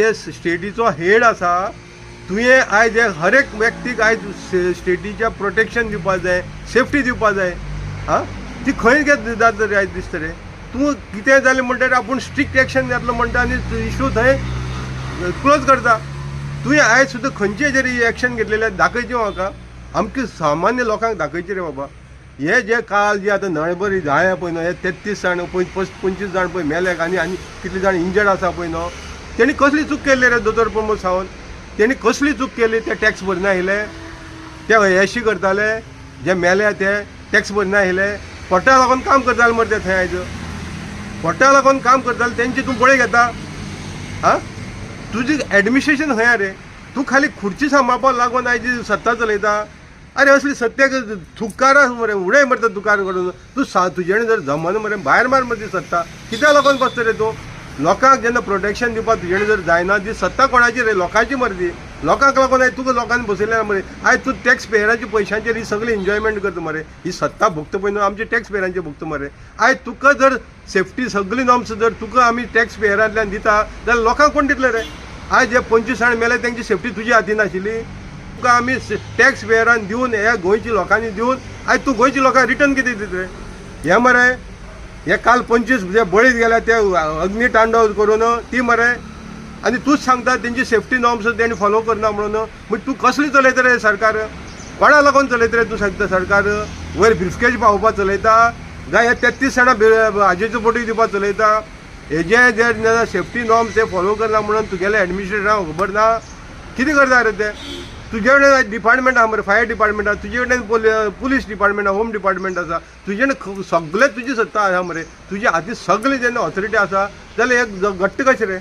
ते स्टेटीचो हेड आसा तुवें आयज हर एक व्यक्तीक आयज स्टेटीच्या प्रोटेक्शन दिवपा जाय, सेफ्टी दिवपा जाय. हां ती खंय जाता रे आयज दिसता रे. तूं कितें जालें म्हणटकीर आपूण स्ट्रिक्ट एक्शन घेतलो म्हणटा आनी इशू थंय क्लोज करता. तुवें आयज सुद्दां खंयचे हेजेर एक्शन घेतलेले दाखयचें म्हाका. आमकां सामान्य लोकांक दाखयचें रे बाबा. हे जे काल जे आतां नळबरी जाळ्या पळय न्हू, हे 33 जाण पळय 25 जाण पळय मेल्याक आनी कितले जाण इंजर्ड आसा पळय न्हू, तेणी कसली चूक केल्ली रे दोतोर प्रमोद सावंत. तेणी कसली चूक केली. ते टॅक्स भरना आयले, ते अयशी करताले, जे मेले ते टॅक्स भरना आयले. पोटा लागून काम करताले मरे ते थंय आयज. पोटा लागून काम करताले तेंची तूं बळी घेता. हां तुजी एडमिनिस्ट्रेशन खंय रे. तूं खाली खुर्ची सांबाळपाक लागून आयज सत्ता चलयता. अरे असली सत्याक थुकारा मरे उडय मरता तुकार करून. तूं तुजेणे जर जमना मरे भायर मार मरे ती सत्ता. कित्याक लागून बसता रे तूं. लोकांक जेन्ना प्रोटेक्शन दिवपाक तुजेणे जर जायना ती सत्ता कोणाची रे. लोकांची मरे ती. लोकांक लागून आयज तुका लोकांनी बसयल्या मरे. आयज तूं टॅक्स पेयराच्या पयशांचेर ही सगळी एन्जॉयमेंट करता मरे. ही सत्ता भोगता पळय न्हू आमचे टॅक्स पेयरांचे भोगता मरे. आयज तुका जर सेफ्टी सगळी नॉर्म्स जर तुका आमी टॅक्स पेयरांतल्यान दिता जाल्यार लोकांक कोण दितले रे. आयज जे 25 जाण मेले तेंची सेफ्टी तुज्या हातीन आशिल्ली. तुका आमी टॅक्स पेयरान दिवन ह्या गोंयच्या लोकांनी दिवन आयज तूं गोंयच्या लोकांक रिटर्न कितें दिता रे. हे मरे हे काल 25 जे बळीत गेल्या ते अग्नी तांडव करून ती मरे. आनी तूंच सांगता तेंची सेफ्टी नॉर्म्स तेणी फॉलो करना म्हणून. म्हणजे तूं कसली चलयता रे सरकार. कोणा लागून चलयता रे तूं सांगता सरकार. वयर ब्रिफकेज पावोवपाक चलयता काय हे 33 जाणां हाजेच्यो बोटी दिवपाक चलयता. हेजे जे सेफ्टी नॉर्म्स ते फॉलो करना म्हणून तुगेले एडमिनिस्ट्रेटरांक खबर ना. कितें करता रे ते. तुजे कडेन डिपार्टमेंट आसा मरे, फायर डिपार्टमेंट आसा, तुजे कडेन पुलीस डिपार्टमेंट आसा, होम डिपार्टमेंट आसा. तुजे कडेन सगळे तुजी सत्ता आसा मरे. तुजे हातीन सगळे जेन्ना ऑथॉरिटी आसा जाल्यार एक घट्ट कशें रे.